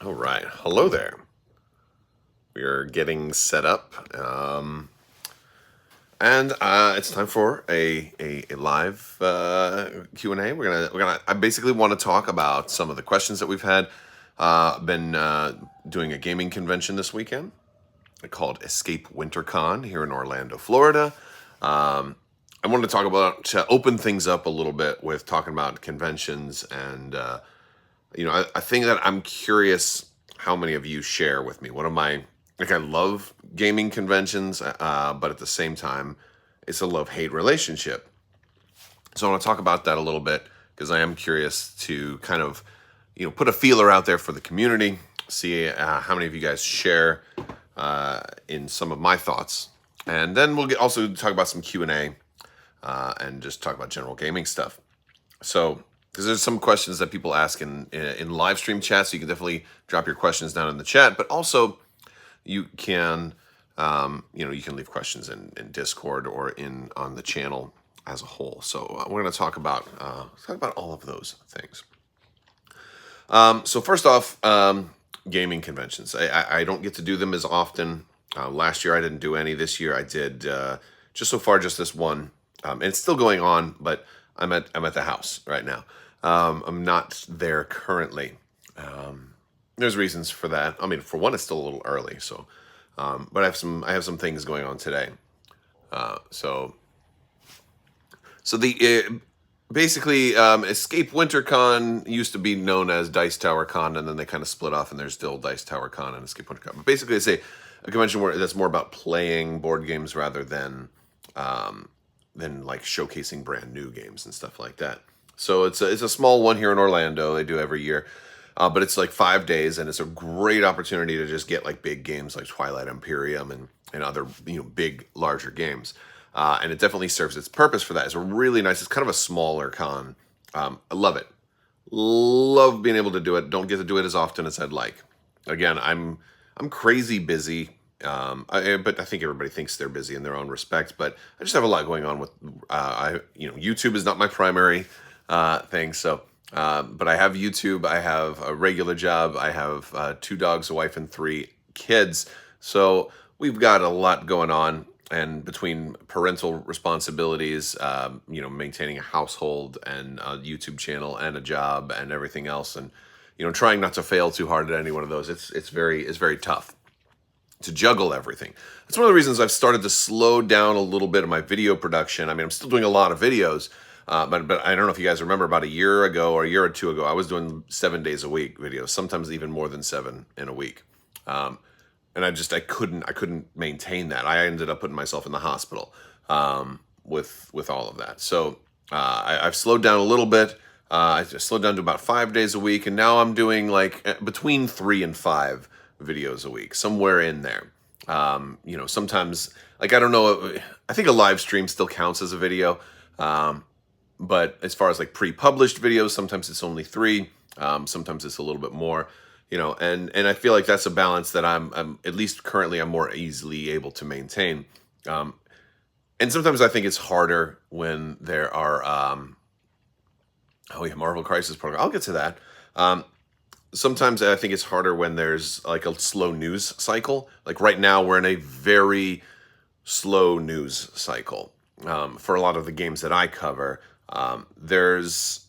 All right. Hello there. We are getting set up. And it's time for a live Q&A. I basically want to talk about some of the questions that we've had. Been doing a gaming convention this weekend called Escape WinterCon here in Orlando, Florida. I wanted to talk about, to open things up a little bit with talking about conventions. And I think that I'm curious how many of you share with me. One of my, I love gaming conventions, but at the same time, it's a love-hate relationship. So I want to talk about that a little bit because I am curious to kind of, put a feeler out there for the community, see how many of you guys share in some of my thoughts. And then we'll also talk about some Q&A and just talk about general gaming stuff. So, because there's some questions that people ask in live stream chat, so you can definitely drop your questions down in the chat. But also, you can you can leave questions in Discord or on the channel as a whole. So we're going to talk about all of those things. So first off, gaming conventions. I don't get to do them as often. Last year I didn't do any. This year I did just this one, and it's still going on. But I'm at the house right now. I'm not there currently. There's reasons for that. I mean, for one, it's still a little early. So, but I have some things going on today. So the basically Escape WinterCon used to be known as Dice Tower Con, and then they kind of split off, and there's still Dice Tower Con and Escape WinterCon. But basically, it's a convention that's more about playing board games rather than like showcasing brand new games and stuff like that. So it's a small one here in Orlando. They do every year. But it's like 5 days, and it's a great opportunity to just get like big games like Twilight Imperium and other big larger games. And it definitely serves its purpose for that. It's a really nice. It's kind of a smaller con. I love it. Love being able to do it. Don't get to do it as often as I'd like. Again, I'm crazy busy. But I think everybody thinks they're busy in their own respect. But I just have a lot going on with YouTube is not my primary thing. So. But I have YouTube, I have a regular job, I have 2 dogs, a wife, and 3 kids. So we've got a lot going on. And between parental responsibilities, maintaining a household and a YouTube channel and a job and everything else, and trying not to fail too hard at any one of those, it's very tough to juggle everything. That's one of the reasons I've started to slow down a little bit of my video production. I mean, I'm still doing a lot of videos. But I don't know if you guys remember, about a year ago or a year or two ago, I was doing 7 days a week videos, sometimes even more than 7 in a week. And I couldn't maintain that. I ended up putting myself in the hospital with all of that. So I've slowed down a little bit. I slowed down to about 5 days a week, and now I'm doing like between 3 and 5 videos a week, somewhere in there. Sometimes, like, I don't know, I think a live stream still counts as a video. But as far as like pre-published videos, sometimes it's only 3. Sometimes it's a little bit more, and I feel like that's a balance that I'm at least currently I'm more easily able to maintain. And sometimes I think it's harder when there are, Marvel Crisis Protocol. I'll get to that. Sometimes I think it's harder when there's like a slow news cycle. Like right now, we're in a very slow news cycle for a lot of the games that I cover. There's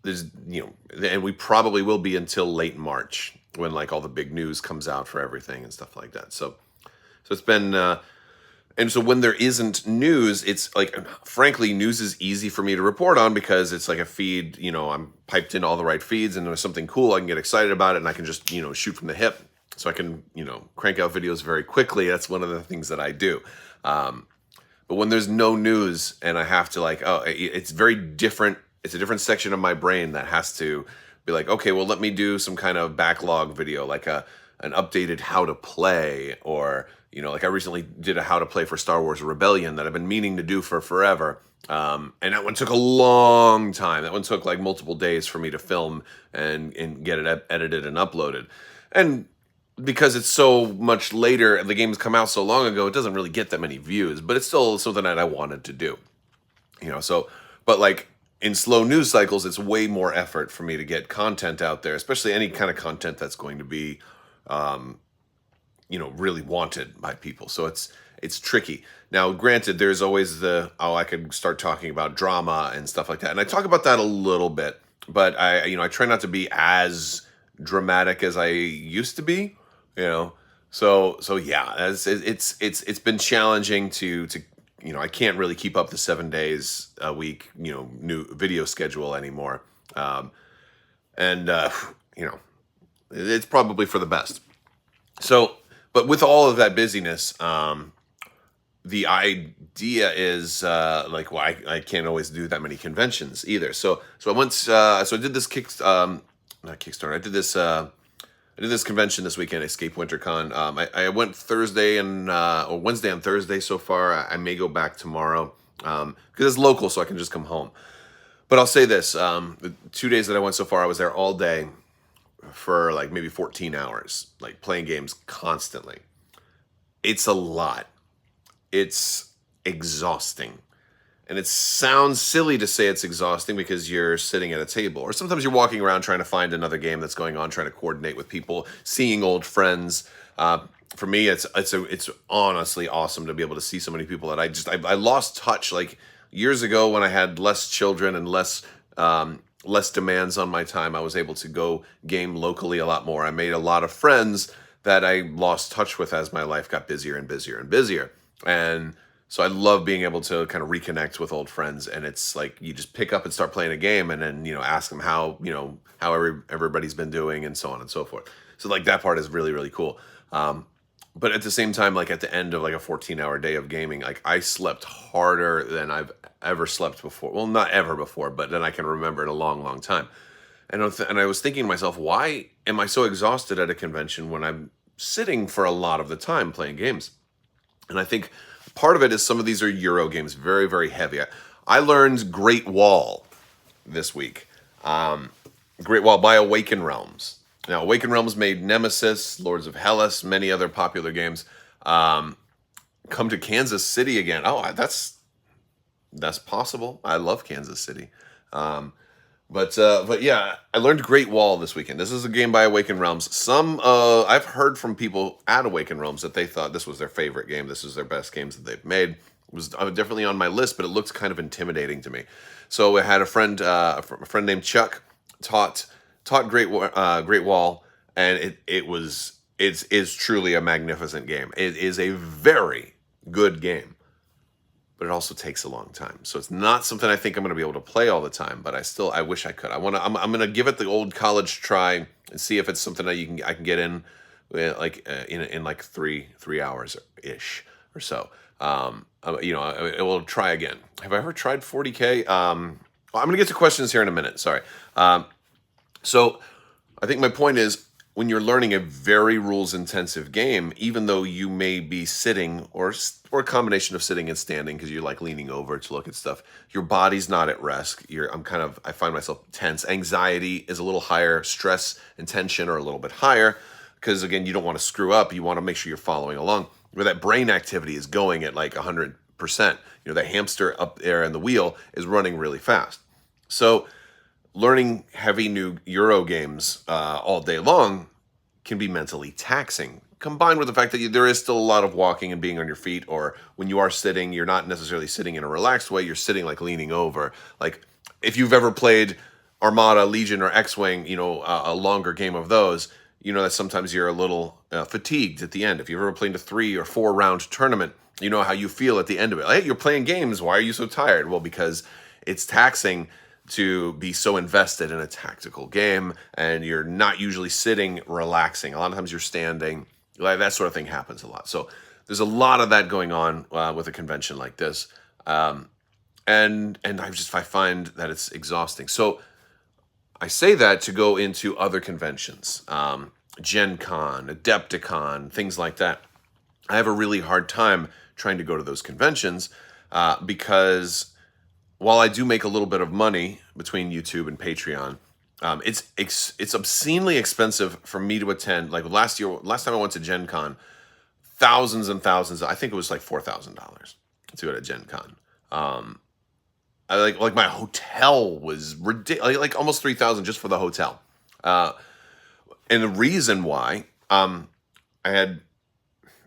and we probably will be until late March when like all the big news comes out for everything and stuff like that. So it's been, and so when there isn't news, it's like, frankly, news is easy for me to report on because it's like a feed, I'm piped in all the right feeds, and there's something cool, I can get excited about it, and I can just, shoot from the hip. So I can, crank out videos very quickly. That's one of the things that I do. But when there's no news and I have to it's very different. It's a different section of my brain that has to be like, okay, well, let me do some kind of backlog video, like an updated how to play, or, like I recently did a how to play for Star Wars Rebellion that I've been meaning to do for forever. And that one took a long time. That one took like multiple days for me to film and get it edited and uploaded. And because it's so much later and the game's come out so long ago, it doesn't really get that many views, but it's still something that I wanted to do, so, but like in slow news cycles, it's way more effort for me to get content out there, especially any kind of content that's going to be, um, really wanted by people. So it's tricky. Now, granted, there's always I could start talking about drama and stuff like that, and I talk about that a little bit, but I try not to be as dramatic as I used to be. You know, so yeah, it's been challenging to I can't really keep up the 7 days a week new video schedule anymore, and it's probably for the best. So, but with all of that busyness, the idea is like, well, I can't always do that many conventions either. So I went, so I did this not Kickstarter. I did this convention this weekend, Escape WinterCon. I went Thursday or Wednesday and Thursday so far. I may go back tomorrow because it's local, so I can just come home. But I'll say this: the 2 days that I went so far, I was there all day for like maybe 14 hours, like playing games constantly. It's a lot. It's exhausting. And it sounds silly to say it's exhausting because you're sitting at a table, or sometimes you're walking around trying to find another game that's going on, trying to coordinate with people, seeing old friends. For me, it's honestly awesome to be able to see so many people that I lost touch like years ago when I had less children and less demands on my time. I was able to go game locally a lot more. I made a lot of friends that I lost touch with as my life got busier and busier and busier. And so I love being able to kind of reconnect with old friends, and it's like you just pick up and start playing a game, and then ask them how everybody's been doing, and so on and so forth. So like that part is really really cool. But at the same time, like at the end of like a 14-hour day of gaming, like I slept harder than I've ever slept before. Well, not ever before, but then I can remember in a long long time. And I was thinking to myself, why am I so exhausted at a convention when I'm sitting for a lot of the time playing games? And I think part of it is some of these are Euro games, very, very heavy. I learned Great Wall this week. Great Wall by Awaken Realms. Now, Awaken Realms made Nemesis, Lords of Hellas, many other popular games. Come to Kansas City again. Oh, that's possible. I love Kansas City. But yeah, I learned Great Wall this weekend. This is a game by Awaken Realms. I've heard from people at Awaken Realms that they thought this was their favorite game. This is their best games that they've made. It was definitely on my list, but it looked kind of intimidating to me. So I had a friend named Chuck taught Great Wall, and it's truly a magnificent game. It is a very good game, but it also takes a long time. So it's not something I think I'm going to be able to play all the time, but I wish I could. I'm going to give it the old college try and see if it's something that I can get in in like 3 hours ish or so. I will try again. Have I ever tried 40K? I'm going to get to questions here in a minute. Sorry. So I think my point is, when you're learning a very rules intensive game, even though you may be sitting or a combination of sitting and standing because you're like leaning over to look at stuff, your body's not at rest. I find myself tense. Anxiety is a little higher. Stress and tension are a little bit higher because, again, you don't want to screw up. You want to make sure you're following along, where that brain activity is going at like 100%. The hamster up there in the wheel is running really fast. So learning heavy new Euro games all day long can be mentally taxing, combined with the fact that there is still a lot of walking and being on your feet, or when you are sitting, you're not necessarily sitting in a relaxed way, you're sitting like leaning over. Like if you've ever played Armada, Legion, or X-Wing, a longer game of those, that sometimes you're a little fatigued at the end. If you've ever played a 3 or 4 round tournament, you know how you feel at the end of it. Hey, you're playing games, why are you so tired? Well, because it's taxing to be so invested in a tactical game, and you're not usually sitting relaxing. A lot of times you're standing. Like that sort of thing happens a lot. So there's a lot of that going on with a convention like this, and I find that it's exhausting. So I say that to go into other conventions, Gen Con, Adepticon, things like that. I have a really hard time trying to go to those conventions because while I do make a little bit of money between YouTube and Patreon, it's obscenely expensive for me to attend. Like last time I went to Gen Con, thousands and thousands. I think it was like $4,000 to go to Gen Con. like my hotel was ridiculous, like almost 3,000 just for the hotel. Uh, and the reason why, I had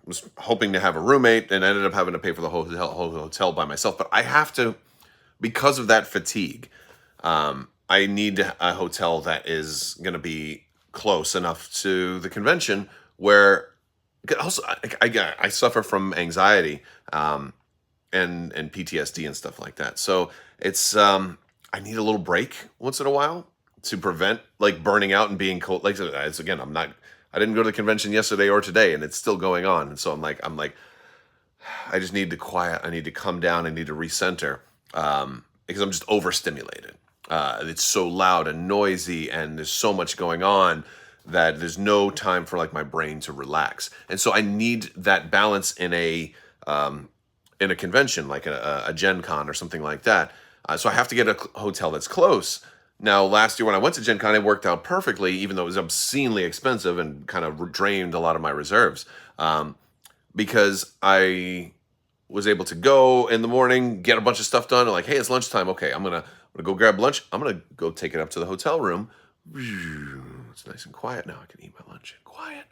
was hoping to have a roommate and ended up having to pay for the whole hotel by myself. But I have to, because of that fatigue, I need a hotel that is going to be close enough to the convention where also I suffer from anxiety, and PTSD and stuff like that. So it's I need a little break once in a while to prevent like burning out and being cold. Like it's, again, I didn't go to the convention yesterday or today, and it's still going on. And so I'm like, I just need to quiet. I need to come down. I need to recenter, because I'm just overstimulated. It's so loud and noisy, and there's so much going on that there's no time for like my brain to relax. And so I need that balance in a convention like a Gen Con or something like that. So I have to get a hotel that's close. Now, last year when I went to Gen Con, it worked out perfectly, even though it was obscenely expensive and kind of drained a lot of my reserves, because I was able to go in the morning, get a bunch of stuff done, and like, hey, it's lunchtime. Okay, I'm gonna go grab lunch. I'm gonna go take it up to the hotel room. It's nice and quiet now. I can eat my lunch in quiet.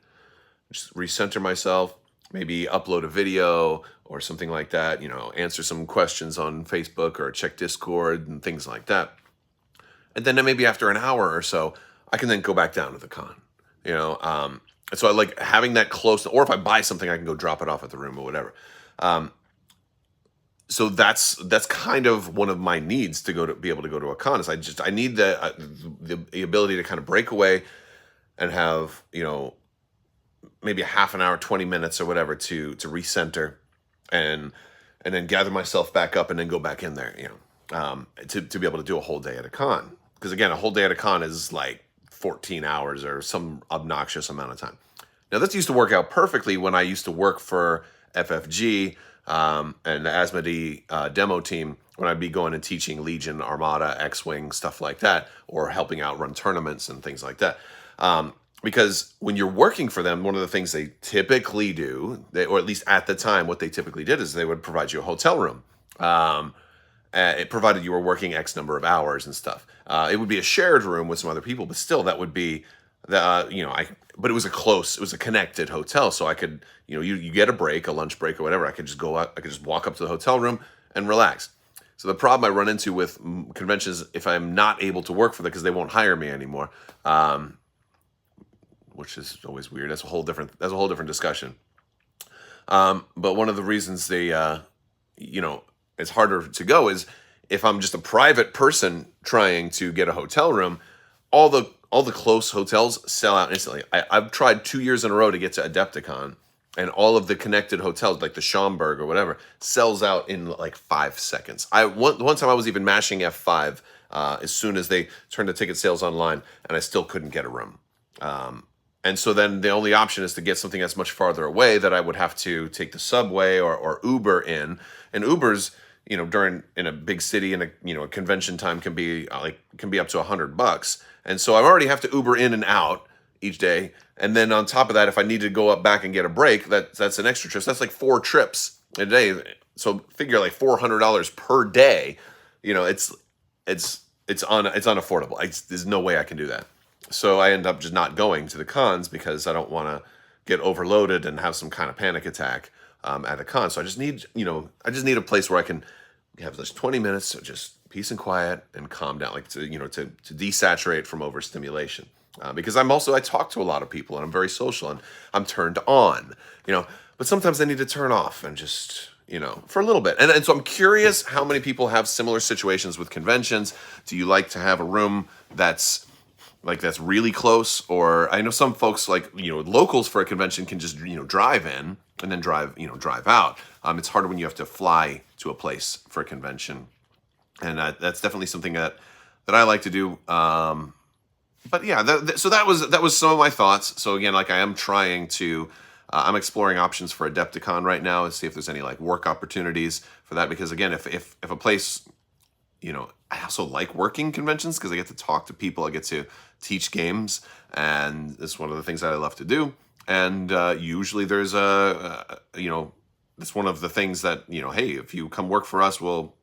Just recenter myself, maybe upload a video or something like that, answer some questions on Facebook or check Discord and things like that. And then maybe after an hour or so, I can then go back down to the con, and so I like having that close, or if I buy something, I can go drop it off at the room or whatever. Um, so that's kind of one of my needs to be able to go to a con. Is I need the ability to kind of break away and have, maybe a half an hour, 20 minutes or whatever to recenter and then gather myself back up and then go back in there, to be able to do a whole day at a con. Because again, a whole day at a con is like 14 hours or some obnoxious amount of time. Now, this used to work out perfectly when I used to work for FFG, and the Asmodee demo team, when I'd be going and teaching Legion, Armada, X-Wing, stuff like that, or helping out run tournaments and things like that. Because when you're working for them, one of the things they typically do, or at least at the time, what they typically did is they would provide you a hotel room. It provided you were working X number of hours and stuff. It would be a shared room with some other people, but still, that would be but it was a connected hotel, so I could, you get a break, a lunch break or whatever. I could just go out, I could just walk up to the hotel room and relax. So the problem I run into with conventions, if I'm not able to work for them because they won't hire me anymore, which is always weird. That's a whole different discussion. But one of the reasons it's harder to go is if I'm just a private person trying to get a hotel room, all the close hotels sell out instantly. I've tried 2 years in a row to get to Adepticon, and all of the connected hotels, like the Schaumburg or whatever, sells out in like 5 seconds. One time I was even mashing F5 as soon as they turned the ticket sales online, and I still couldn't get a room. And so then the only option is to get something that's much farther away that I would have to take the subway or Uber in. And Ubers, in a big city and a convention time can be up to $100. And so I already have to Uber in and out each day. And then on top of that, if I need to go up back and get a break, that's an extra trip. So that's like 4 trips a day. So figure like $400 per day. It's unaffordable. There's no way I can do that. So I end up just not going to the cons because I don't want to get overloaded and have some kind of panic attack at a con. So I just need a place where I can have those 20 minutes of just peace and quiet and calm down, like to desaturate from overstimulation. Because I talk to a lot of people and I'm very social and I'm turned on, but sometimes I need to turn off and just, for a little bit. And so I'm curious how many people have similar situations with conventions. Do you like to have a room that's really close? Or I know some folks locals for a convention can just, drive in and then drive out. It's harder when you have to fly to a place for a convention. And that's definitely something that I like to do. But yeah, so that was some of my thoughts. So again, I am trying to, I'm exploring options for Adepticon right now and see if there's any work opportunities for that. Because again, if a place, I also like working conventions because I get to talk to people, I get to teach games, and it's one of the things that I love to do. And usually there's it's one of the things that, hey, if you come work for us, we'll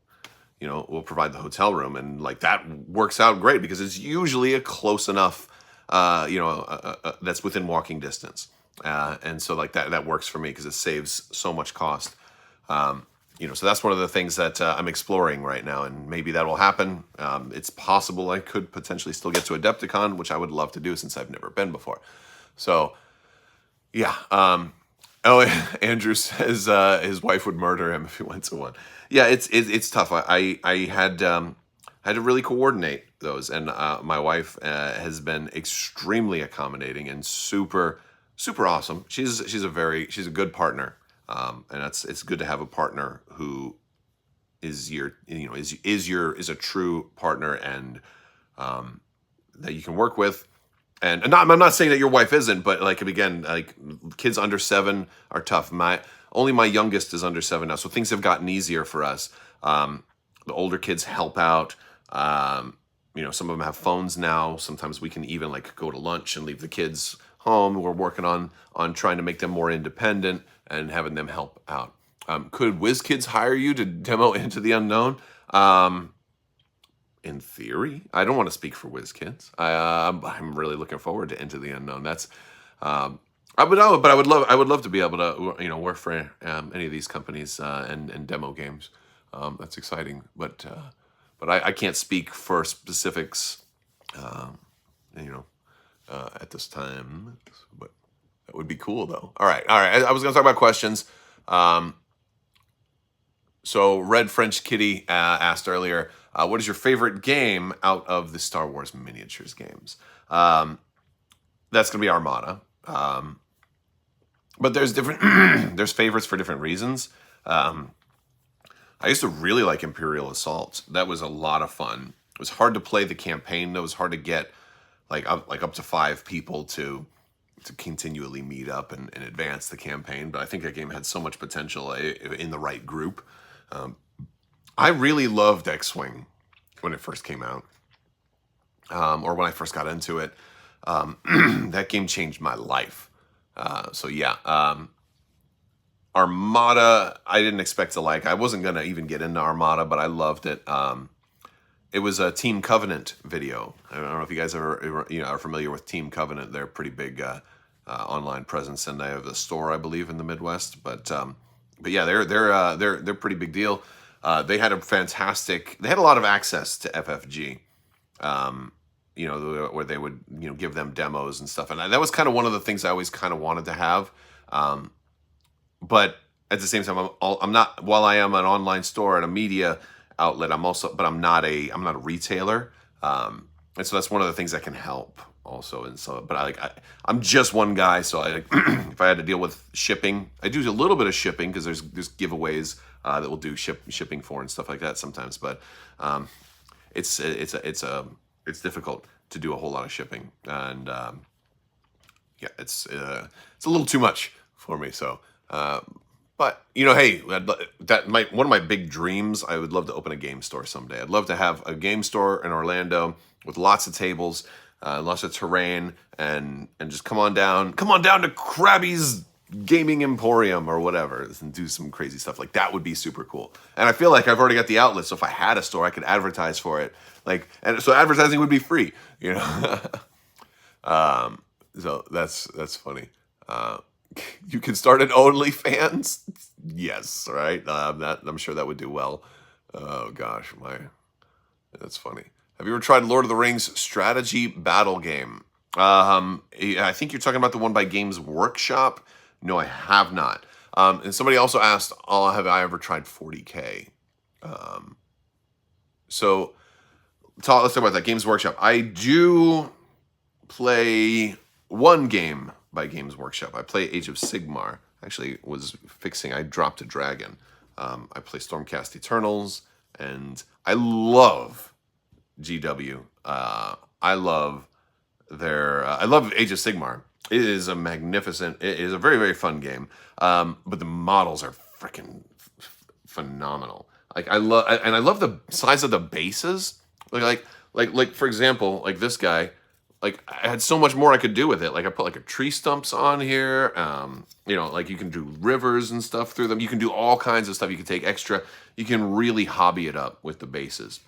we'll provide the hotel room, and like that works out great because it's usually a close enough, that's within walking distance, and so like that works for me because it saves so much cost. So that's one of the things that I'm exploring right now, and maybe that will happen. It's possible I could potentially still get to Adepticon, which I would love to do since I've never been before. So, yeah. Oh, Andrew says his wife would murder him if he went to one. Yeah, it's tough. I had to really coordinate those, and my wife has been extremely accommodating and super awesome. She's a good partner, and it's good to have a partner who is is a true partner, and that you can work with. And I'm not saying that your wife isn't, but like again, like kids under 7 are tough. Only my youngest is under 7 now, so things have gotten easier for us. The older kids help out. Some of them have phones now. Sometimes we can even like go to lunch and leave the kids home. We're working on trying to make them more independent and having them help out. Could WizKids hire you to demo Into the Unknown? In theory, I don't want to speak for WizKids. I'm really looking forward to Into the Unknown. That's I would love to be able to work for any of these companies and demo games. That's exciting, but I can't speak for specifics, at this time. But that would be cool, though. All right. I was going to talk about questions. So Red French Kitty asked earlier, what is your favorite game out of the Star Wars miniatures games? That's going to be Armada. But there's different there's favorites for different reasons. I used to really like Imperial Assault. That was a lot of fun. It was hard to play the campaign. It was hard to get up to 5 people to continually meet up and advance the campaign. But I think that game had so much potential in the right group. I really loved X-Wing when it first came out, or when I first got into it. That game changed my life. So yeah, Armada, I didn't expect to like. I wasn't going to even get into Armada, but I loved it. It was a Team Covenant video. I don't know if you guys ever are familiar with Team Covenant. They're a pretty big online presence, and they have a store, I believe, in the Midwest. But yeah, they're pretty big deal. They had they had a lot of access to FFG. Where they would give them demos and stuff, and that was kind of one of the things I always kind of wanted to have. But at the same time, I'm not. While I am an online store and a media outlet, I'm not a retailer. And so that's one of the things that can help also. And so, but I'm just one guy, so if I had to deal with shipping, I do a little bit of shipping because there's giveaways that we'll do shipping for and stuff like that sometimes. But it's difficult to do a whole lot of shipping, and yeah, it's a little too much for me. So, but hey, one of my big dreams. I would love to open a game store someday. I'd love to have a game store in Orlando with lots of tables, lots of terrain, and just come on down to Krabby's Gaming Emporium or whatever, and do some crazy stuff. Like that would be super cool. And I feel like I've already got the outlet, so if I had a store, I could advertise for it. And so advertising would be free, So that's funny. You can start an OnlyFans. Yes, right. I'm sure that would do well. Oh gosh, that's funny. Have you ever tried Lord of the Rings strategy battle game? I think you're talking about the one by Games Workshop. No, I have not. And somebody also asked, have I ever tried 40K? So let's talk about that. Games Workshop. I do play one game by Games Workshop. I play Age of Sigmar. Actually, I dropped a dragon. I play Stormcast Eternals, and I love GW. I love Age of Sigmar. It is a very, very fun game. But the models are freaking phenomenal. I love the size of the bases. Like for example, like this guy, like I had so much more I could do with it. Like I put like a tree stumps on here. Like you can do rivers and stuff through them. You can do all kinds of stuff. You can take extra. You can really hobby it up with the bases.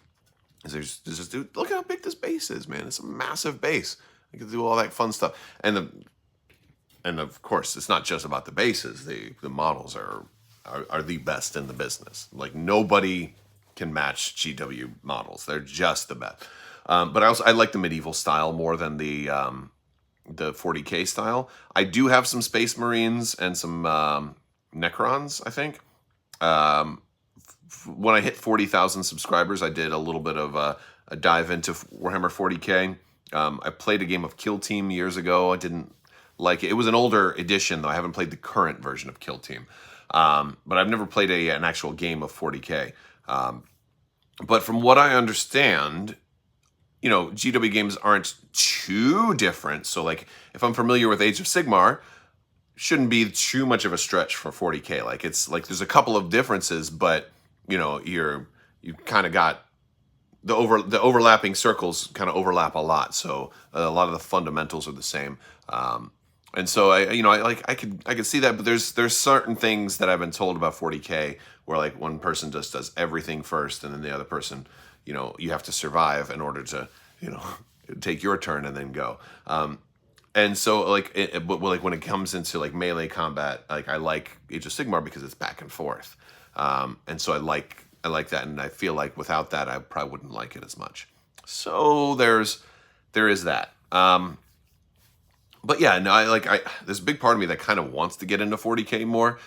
There's this dude. Look how big this base is, man. It's a massive base. You can do all that fun stuff. And of course, it's not just about the bases. The models are the best in the business. Like nobody can match GW models. They're just the best. But I like the medieval style more than the 40K style. I do have some Space Marines and some Necrons, I think. When I hit 40,000 subscribers, I did a little bit of a dive into Warhammer 40K. I played a game of Kill Team years ago. I didn't like it. It was an older edition, though. I haven't played the current version of Kill Team. But I've never played an actual game of 40K. But from what I understand, GW games aren't too different. So, like, if I'm familiar with Age of Sigmar, shouldn't be too much of a stretch for 40K. Like, it's like there's a couple of differences, but you kind of got the overlapping circles kind of overlap a lot. So a lot of the fundamentals are the same. And so I could see that, but there's certain things that I've been told about 40K where like one person just does everything first, and then the other person, you have to survive in order to, take your turn and then go. And so but like when it comes into like melee combat, like I like Age of Sigmar because it's back and forth. And so I like that, and I feel like without that, I probably wouldn't like it as much. So there is that. But yeah, no, there's a big part of me that kind of wants to get into 40K more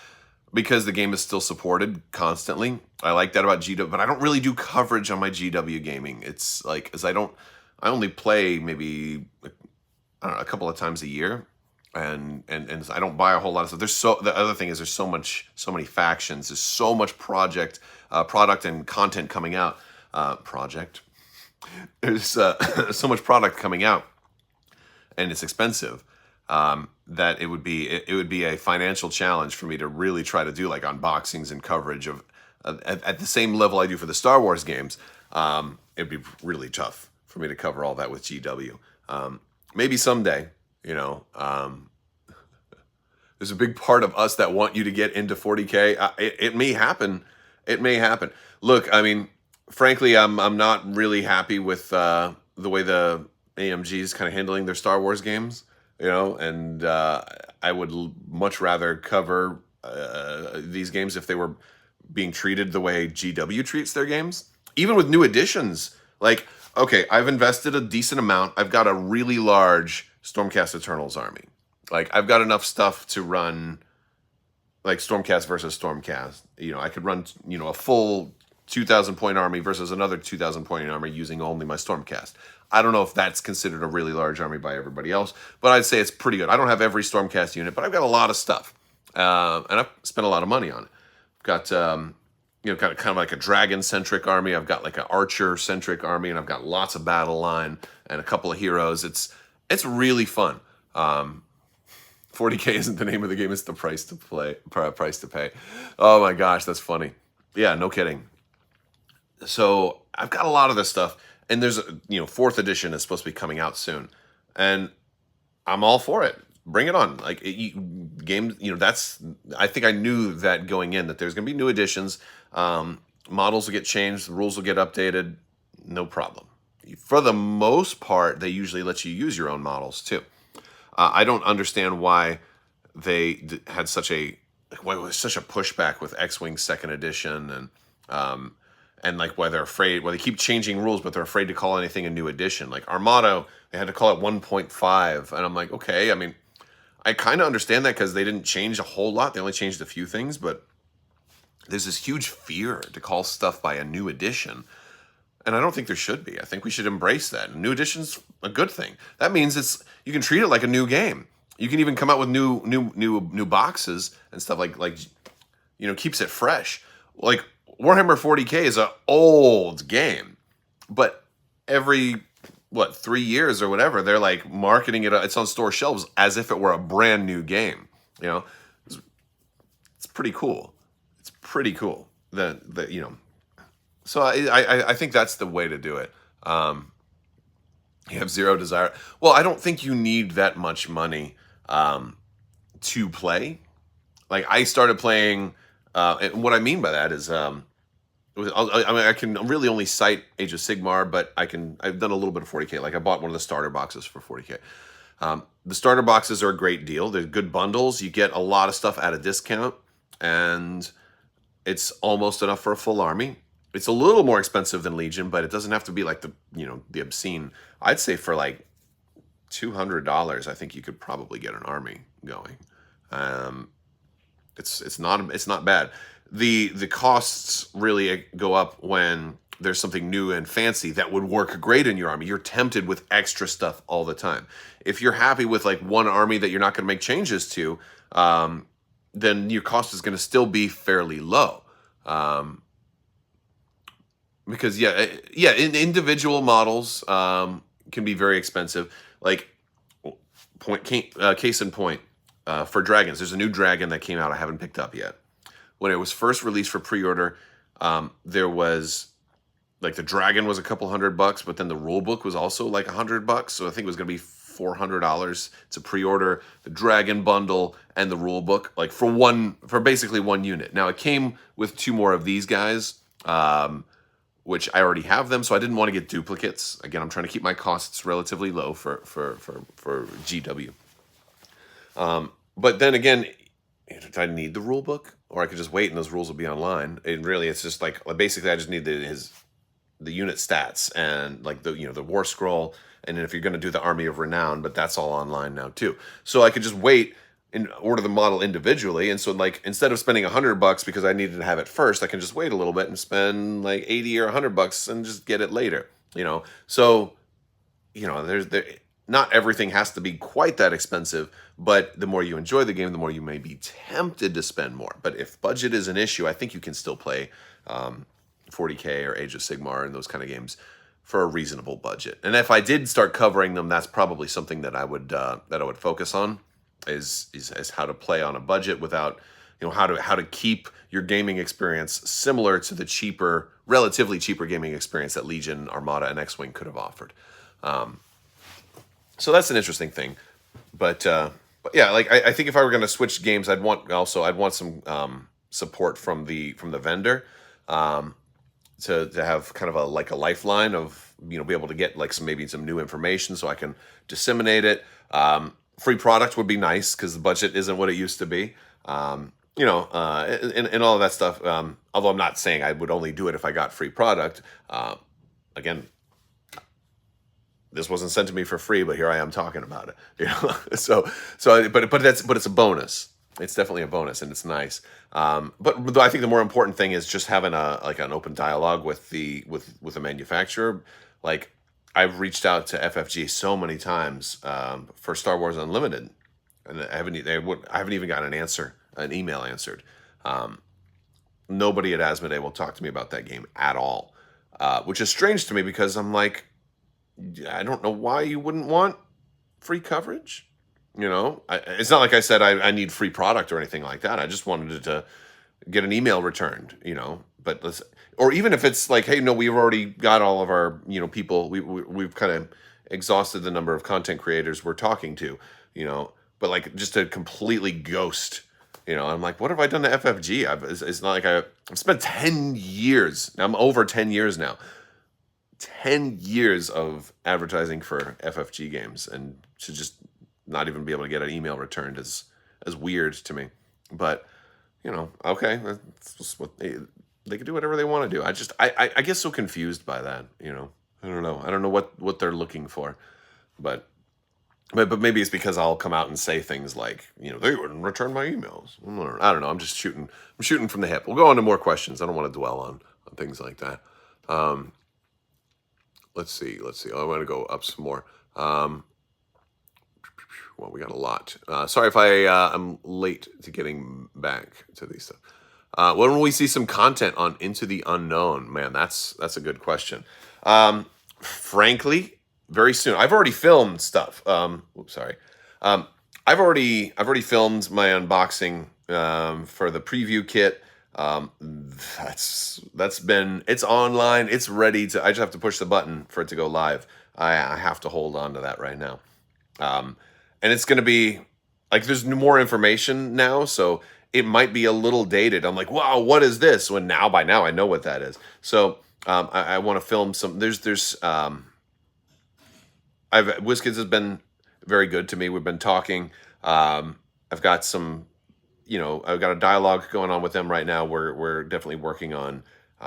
because the game is still supported constantly. I like that about GW, but I don't really do coverage on my GW gaming. It's like, I only play maybe, I don't know, a couple of times a year. And I don't buy a whole lot of stuff. The other thing is there's so many factions. There's so much product and content coming out. There's so much product coming out, and it's expensive. That it would be a financial challenge for me to really try to do like unboxings and coverage of at the same level I do for the Star Wars games. It'd be really tough for me to cover all that with GW. Maybe someday. There's a big part of us that want you to get into 40K. It may happen. It may happen. Look, I mean, frankly, I'm not really happy with the way the AMG is kind of handling their Star Wars games. And I would much rather cover these games if they were being treated the way GW treats their games, even with new additions. Like, okay, I've invested a decent amount. I've got a really large Stormcast Eternals army. Like, I've got enough stuff to run, like, Stormcast versus Stormcast. I could run, a full 2,000 point army versus another 2,000 point army using only my Stormcast. I don't know if that's considered a really large army by everybody else, but I'd say it's pretty good. I don't have every Stormcast unit, but I've got a lot of stuff, and I've spent a lot of money on it. I've got, kind of like a dragon-centric army. I've got like an archer-centric army, and I've got lots of battle line and a couple of heroes. It's really fun. 40K isn't the name of the game; it's the price to pay. Oh my gosh, that's funny. Yeah, no kidding. So I've got a lot of this stuff. And there's, 4th edition is supposed to be coming out soon. And I'm all for it. Bring it on. Like, games, I think I knew that going in, that there's going to be new editions. Models will get changed. The rules will get updated. No problem. For the most part, they usually let you use your own models, too. I don't understand why they had such a pushback with X-Wing 2nd edition and like why they're afraid, they keep changing rules, but they're afraid to call anything a new edition. Like Armado, they had to call it 1.5. And I'm like, okay, I mean, I kind of understand that because they didn't change a whole lot. They only changed a few things, but there's this huge fear to call stuff by a new edition. And I don't think there should be. I think we should embrace that. A new edition's a good thing. That means you can treat it like a new game. You can even come out with new boxes and stuff like keeps it fresh. Like Warhammer 40K is an old game, but every 3 years or whatever, they're like marketing it. It's on store shelves as if it were a brand new game. It's pretty cool. It's pretty cool. So I think that's the way to do it. You have zero desire. Well, I don't think you need that much money to play. Like I started playing, and what I mean by that is, I mean, I can really only cite Age of Sigmar, but I've done a little bit of 40k. Like I bought one of the starter boxes for 40k. The starter boxes are a great deal. They're good bundles. You get a lot of stuff at a discount, and it's almost enough for a full army. It's a little more expensive than Legion, but it doesn't have to be like the obscene. I'd say for like $200, I think you could probably get an army going. Um, it's not bad. The costs really go up when there's something new and fancy that would work great in your army. You're tempted with extra stuff all the time. If you're happy with like one army that you're not going to make changes to, then your cost is going to still be fairly low. Because individual models can be very expensive. Like case in point, for dragons, there's a new dragon that came out I haven't picked up yet. When it was first released for pre-order, there was like the dragon was a couple $100, but then the rule book was also like $100. So I think it was going to be $400 to pre-order the dragon bundle and the rule book, like for basically one unit. Now it came with 2 more of these guys, which I already have them, so I didn't want to get duplicates. Again, I'm trying to keep my costs relatively low for GW. But then again, do I need the rule book, or I could just wait and those rules will be online? And really, it's just like basically I just need the unit stats and like the war scroll, and then if you're going to do the Army of Renown, but that's all online now too. So I could just wait and order the model individually, and so like instead of spending $100 because I needed to have it first, I can just wait a little bit and spend like 80 or $100 and just get it later. So not everything has to be quite that expensive, but the more you enjoy the game, the more you may be tempted to spend more. But if budget is an issue, I think you can still play 40k or Age of Sigmar and those kind of games for a reasonable budget. And if I did start covering them, that's probably something that I would focus on is how to play on a budget without, how to keep your gaming experience similar to the relatively cheaper gaming experience that Legion, Armada, and X-Wing could have offered. So that's an interesting thing, but yeah, like I think if I were going to switch games, I'd want some support from the vendor, to have kind of a lifeline of be able to get like maybe some new information so I can disseminate it. Free product would be nice because the budget isn't what it used to be. And all of that stuff. Although I'm not saying I would only do it if I got free product. Again, this wasn't sent to me for free, but here I am talking about it. But it's a bonus. It's definitely a bonus, and it's nice. But I think the more important thing is just having an open dialogue with the manufacturer. Like I've reached out to FFG so many times for Star Wars Unlimited, and I haven't even gotten an email answered. Nobody at Asmodee will talk to me about that game at all, which is strange to me because I'm like, I don't know why you wouldn't want free coverage. It's not like I said I need free product or anything like that. I just wanted to get an email returned, but or even if it's like, hey, no, we've already got all of our, people, we've kind of exhausted the number of content creators we're talking to, but like just to completely ghost, I'm like, what have I done to FFG? It's not like I've spent 10 years. Now I'm over 10 years now. 10 years of advertising for FFG games, and to just not even be able to get an email returned is weird to me. But okay, that's just what they can do whatever they want to do. I get so confused by that. I don't know. I don't know what they're looking for, but maybe it's because I'll come out and say things like, they wouldn't return my emails. I don't know. I'm shooting from the hip. We'll go on to more questions. I don't want to dwell on things like that. Let's see. I want to go up some more. Well, we got a lot. Sorry if I'm late to getting back to these stuff. When will we see some content on Into the Unknown? Man, that's a good question. Frankly, very soon. I've already filmed stuff. Sorry. I've already filmed my unboxing for the preview kit. It's online. It's ready to. I just have to push the button for it to go live. I have to hold on to that right now. And it's going to be like there's more information now, so it might be a little dated. I'm like, wow, what is this? When by now I know what that is. So I want to film some. I've WizKids has been very good to me. We've been talking. I've got some, I've got a dialogue going on with them right now. We're definitely working on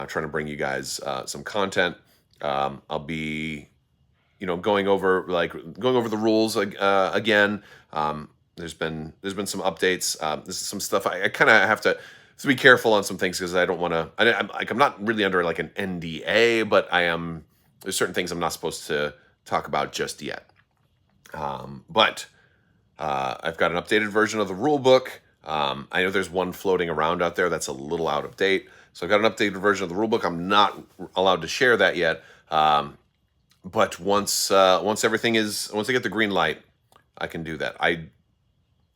trying to bring you guys some content. I'll be, going over the rules again. There's been some updates. This is some stuff I kind of have to be careful on some things because I don't want to. I'm not really under like an NDA, but I am. There's certain things I'm not supposed to talk about just yet. But I've got an updated version of the rule book. I know there's one floating around out there that's a little out of date. So I've got an updated version of the rule book. I'm not allowed to share that yet. But once I get the green light, I can do that. I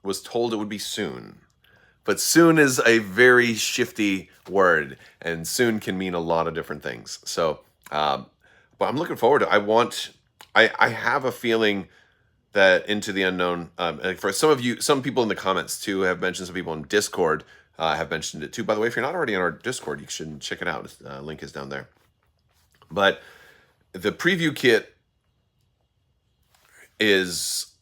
was told it would be soon. But soon is a very shifty word, and soon can mean a lot of different things. So, but I'm looking forward to. I have a feeling that Into the Unknown. For some people in the comments too have mentioned. Some people in Discord have mentioned it too. By the way, if you're not already in our Discord, you should check it out. Link is down there. But the preview kit is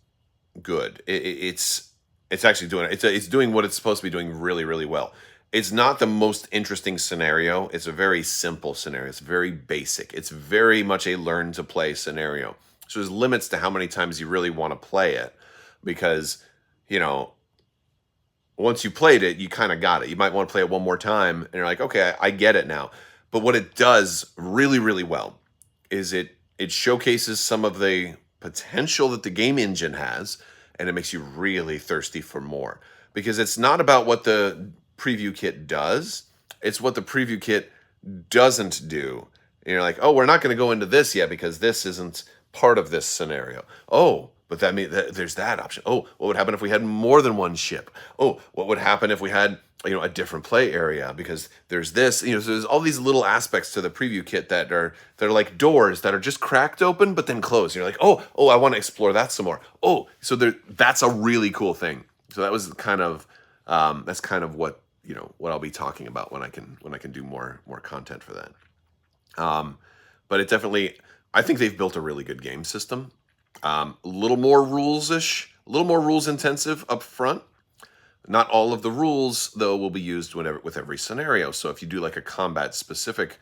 good. It's actually doing it. It's doing what it's supposed to be doing really, really well. It's not the most interesting scenario. It's a very simple scenario. It's very basic. It's very much a learn to play scenario. So there's limits to how many times you really want to play it because, once you played it, you kind of got it. You might want to play it one more time and you're like, okay, I get it now. But what it does really, really well is it showcases some of the potential that the game engine has, and it makes you really thirsty for more. Because it's not about what the preview kit does, it's what the preview kit doesn't do. And you're like, oh, we're not going to go into this yet because this isn't part of this scenario. Oh, but that means that there's that option. Oh, what would happen if we had more than one ship? Oh, what would happen if we had a different play area because there's this, so there's all these little aspects to the preview kit that are like doors that are just cracked open but then closed. And you're like, oh, I want to explore that some more. Oh, so that's a really cool thing. So that was kind of that's kind of what what I'll be talking about when I can do more content for that. But it definitely, I think they've built a really good game system. A little more rules-ish, a little more rules intensive up front. Not all of the rules, though, will be used with every scenario. So if you do like a combat-specific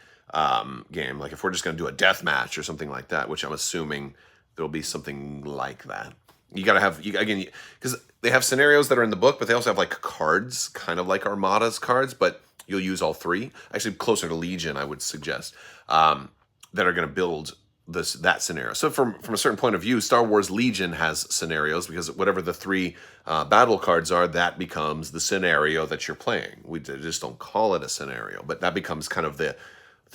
game, like if we're just going to do a death match or something like that, which I'm assuming there'll be something like that. You got to have, again, because they have scenarios that are in the book, but they also have like cards, kind of like Armada's cards, but you'll use all three. Actually, closer to Legion, I would suggest, that are going to build that scenario. So from a certain point of view, Star Wars Legion has scenarios because whatever the three battle cards are, that becomes the scenario that you're playing. We just don't call it a scenario, but that becomes kind of the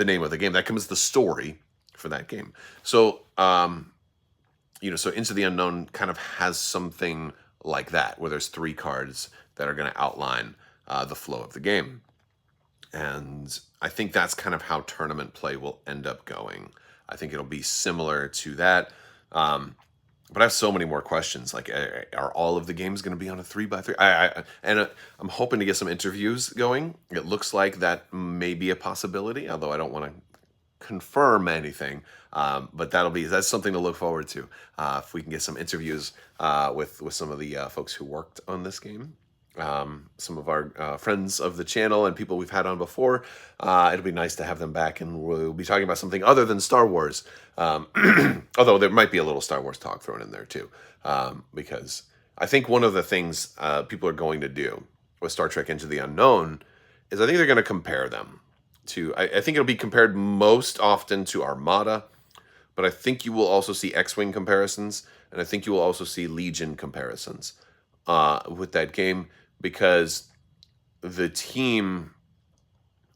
name of the game. That becomes the story for that game. So so Into the Unknown kind of has something like that, where there's three cards that are going to outline the flow of the game. And I think that's kind of how tournament play will end up going. I think it'll be similar to that. But I have so many more questions. Like, are all of the games going to be on a 3x3? I'm hoping to get some interviews going. It looks like that may be a possibility, although I don't want to confirm anything. But that's something to look forward to. If we can get some interviews with some of the folks who worked on this game. Some of our friends of the channel and people we've had on before. It'll be nice to have them back, and we'll be talking about something other than Star Wars. Although there might be a little Star Wars talk thrown in there too, because I think one of the things people are going to do with Star Trek Into the Unknown is I think they're going to compare them to. I think it'll be compared most often to Armada, but I think you will also see X-Wing comparisons, and I think you will also see Legion comparisons with that game. Because the team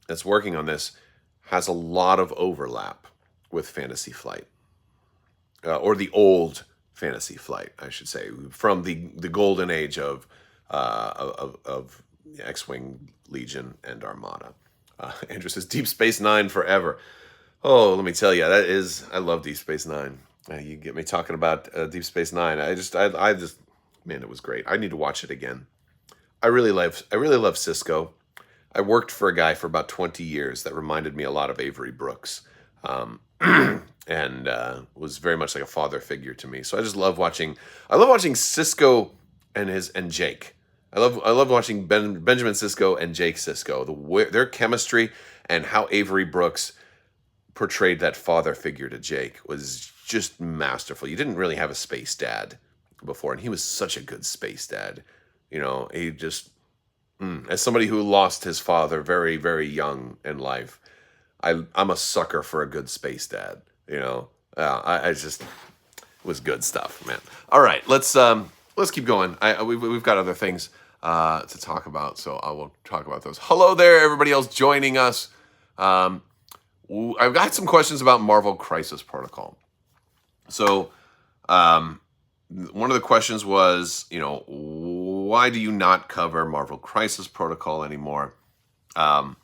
that's working on this has a lot of overlap with Fantasy Flight, or the old Fantasy Flight, I should say, from the golden age of X-Wing, Legion, and Armada. Andrew says Deep Space Nine forever. Oh, let me tell you, I love Deep Space Nine. You get me talking about Deep Space Nine. Man, it was great. I need to watch it again. I really love Cisco. I worked for a guy for about 20 years that reminded me a lot of Avery Brooks, um, and was very much like a father figure to me. So I just love watching. I love watching Cisco and Jake. I love watching Benjamin Sisko and Jake Sisko. Their chemistry and how Avery Brooks portrayed that father figure to Jake was just masterful. You didn't really have a space dad before, and he was such a good space dad. He just, as somebody who lost his father very, very young in life, I'm a sucker for a good space dad. I just, it was good stuff, man. All right, let's keep going. We've got other things to talk about, so I will talk about those. Hello there, everybody else joining us. I've got some questions about Marvel Crisis Protocol. So, one of the questions was, why do you not cover Marvel Crisis Protocol anymore? And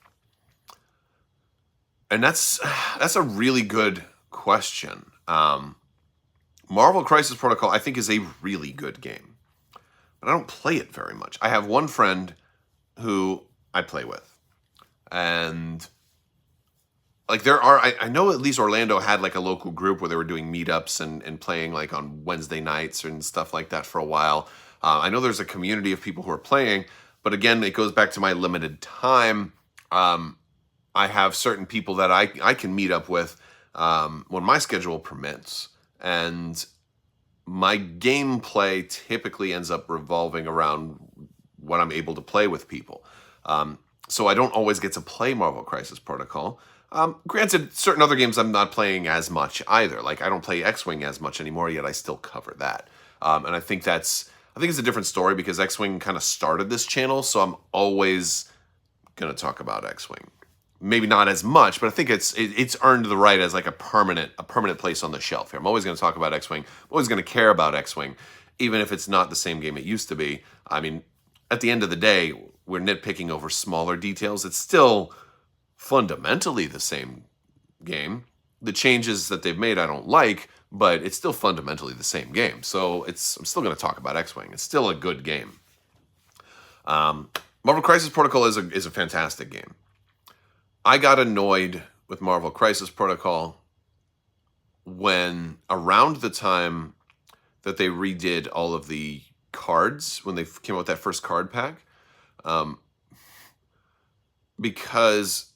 that's a really good question. Marvel Crisis Protocol, I think, is a really good game, but I don't play it very much. I have one friend who I play with, and like I know at least Orlando had like a local group where they were doing meetups and playing like on Wednesday nights and stuff like that for a while. I know there's a community of people who are playing, but again, it goes back to my limited time. I have certain people that I can meet up with when my schedule permits, and my gameplay typically ends up revolving around what I'm able to play with people. So I don't always get to play Marvel Crisis Protocol. Granted, certain other games I'm not playing as much either. Like I don't play X-Wing as much anymore, yet I still cover that. And I think it's a different story because X-Wing kind of started this channel, so I'm always gonna talk about X-Wing. Maybe not as much, but I think it's earned the right as like a permanent place on the shelf here. I'm always gonna talk about X-Wing. I'm always gonna care about X-Wing, even if it's not the same game it used to be. I mean, at the end of the day, we're nitpicking over smaller details. It's still fundamentally the same game. The changes that they've made I don't like, but it's still fundamentally the same game. So I'm still going to talk about X-Wing. It's still a good game. Marvel Crisis Protocol is a fantastic game. I got annoyed with Marvel Crisis Protocol when around the time that they redid all of the cards, when they came out with that first card pack, because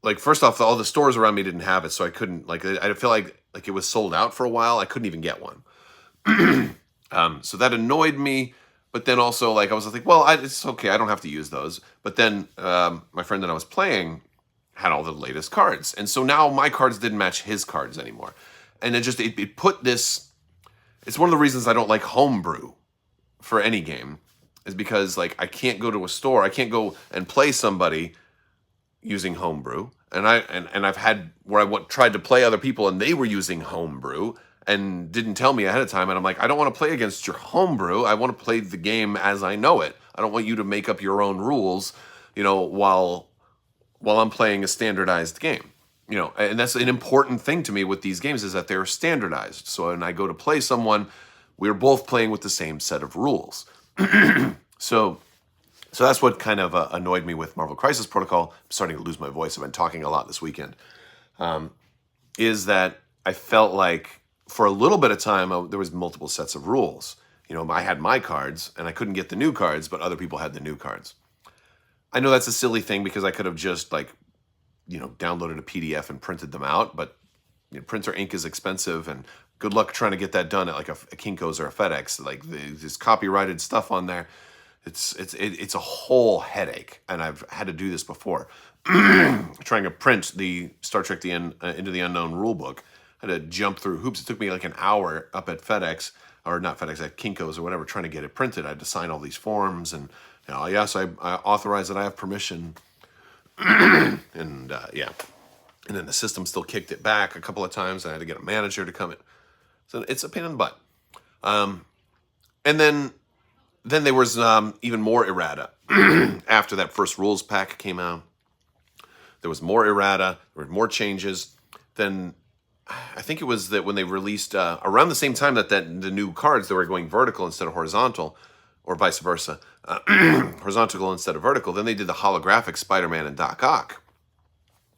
like first off, all the stores around me didn't have it, so I couldn't I feel like it was sold out for a while. I couldn't even get one. So that annoyed me. But then also like I was like, well, it's okay. I don't have to use those. But then my friend that I was playing had all the latest cards, and so now my cards didn't match his cards anymore, and it put this. It's one of the reasons I don't like homebrew for any game, is because like I can't go to a store. I can't go and play somebody using homebrew, and I've had where I tried to play other people and they were using homebrew and didn't tell me ahead of time, and I'm like, I don't want to play against your homebrew. I want to play the game as I know it. I don't want you to make up your own rules, while I'm playing a standardized game. And that's an important thing to me with these games, is that they're standardized. So when I go to play someone, we're both playing with the same set of rules. So that's what kind of annoyed me with Marvel Crisis Protocol. I'm starting to lose my voice. I've been talking a lot this weekend. Is that I felt like for a little bit of time, there was multiple sets of rules. I had my cards and I couldn't get the new cards, but other people had the new cards. I know that's a silly thing because I could have just downloaded a PDF and printed them out, but printer ink is expensive, and good luck trying to get that done at like a Kinko's or a FedEx. Like this copyrighted stuff on there. It's a whole headache, and I've had to do this before. Trying to print the Star Trek Into the Unknown rulebook, I had to jump through hoops. It took me like an hour up at FedEx, or not FedEx, at Kinko's or whatever, trying to get it printed. I had to sign all these forms, and yes, I authorize that I have permission, and yeah, and then the system still kicked it back a couple of times. And I had to get a manager to come in, so it's a pain in the butt. And then there was even more errata after that first rules pack came out. There was more errata. There were more changes. Then I think it was that when they released around the same time that the new cards, they were going vertical instead of horizontal, or vice versa, horizontal instead of vertical. Then they did the holographic Spider-Man and Doc Ock,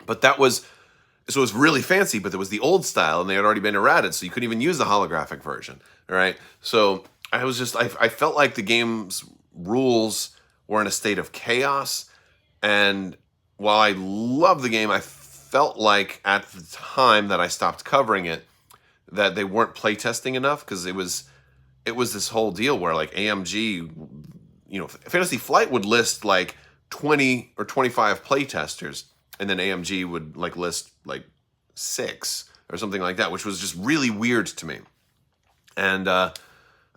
but that was so it was really fancy. But there was the old style, and they had already been errated, so you couldn't even use the holographic version. All right, so I felt like the game's rules were in a state of chaos, and while I love the game, I felt like at the time that I stopped covering it that they weren't playtesting enough, because it was this whole deal where like AMG, Fantasy Flight would list like 20 or 25 playtesters, and then AMG would like list like 6 or something like that, which was just really weird to me. And I